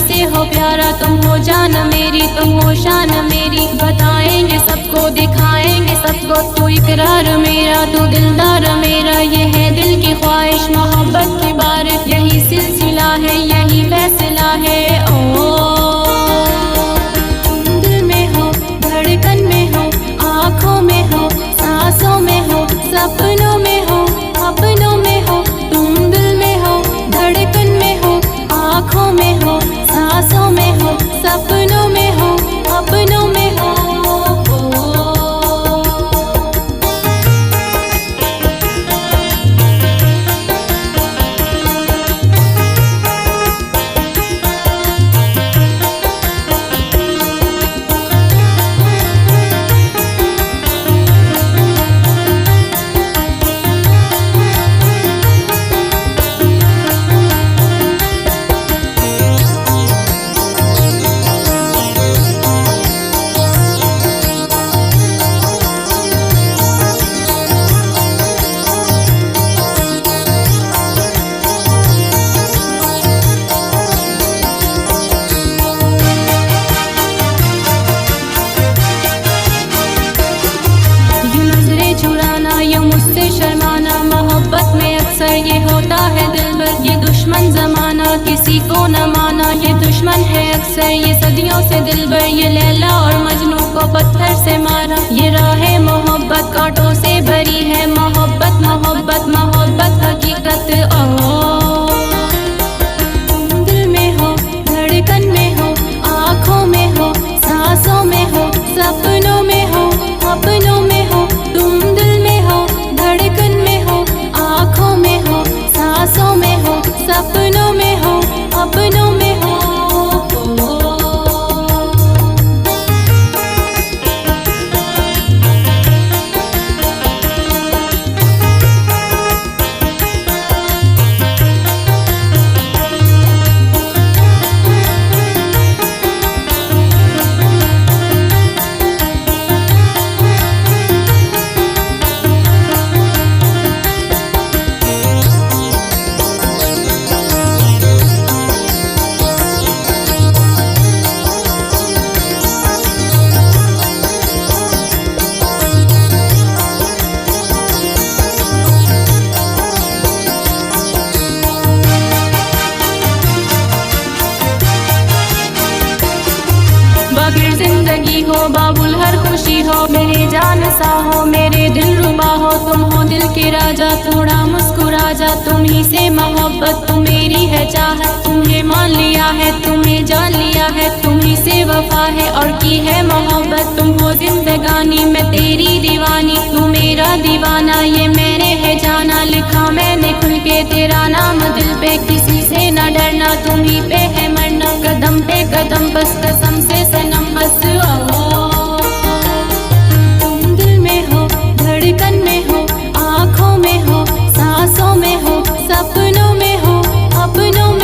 से हो प्यारा, तुम हो जान मेरी, तुम हो शान मेरी। बताएंगे सबको, दिखाएंगे सबको, तू इकरार मेरा, तू दिलदार मेरा। ये है दिल की ख्वाहिश, मोहब्बत की बारिश, यही सिलसिला है, यही फैसला है। ओ तुम दिल में हो, धड़कन में हो, आँखों में हो, सांसों में हो, सपनों में हो, अपनों में हो। तुम दिल में हो, धड़कन में हो, आँखों में हो, सांसों में हो, सपनों में हो, अपनों में हो। चुराना या मुझसे शर्माना, मोहब्बत में अक्सर ये होता है दिलबर। ये दुश्मन जमाना किसी को न माना, ये दुश्मन है अक्सर ये सदियों से दिलबर। ये लैला और मजनू को पत्थर से मारा, ये राह मोहब्बत कांटों से भरी है। मोहब्बत मोहब्बत मोहब्बत हकीकत। ओ तुम दिल में हो, धड़कन में हो, आँखों में हो, सांसों में हो, सपनों में हो, अपनों में हो। तुम दिल में हो, धड़कन में हो, आँखों में हो, सांसों में हो, सपनों में हो, अपनों में हो। जिंदगी हो बाबुल हर खुशी हो, मेरे जान सा हो, मेरे दिल रुबा हो। तुम हो दिल के राजा, थोड़ा मुस्कुरा जा। तुम ही से मोहब्बत, तुम मेरी है चाहत। तुम्हें मान लिया है, तुम्हें जान लिया है, तुम ही से वफा है और की है मोहब्बत। तुम हो जिंदगानी, मैं तेरी दीवानी, तू मेरा दीवाना। ये मैंने है जाना, लिखा मैंने खुल के तेरा नाम दिल पे। किसी से न डरना, तुम ही पे है मरना। कदम पे कदम बस कसम से सनम बस। तुम दिल में हो, धड़कन में हो, आँखों में हो, सांसों में हो, सपनों में हो, अपनों में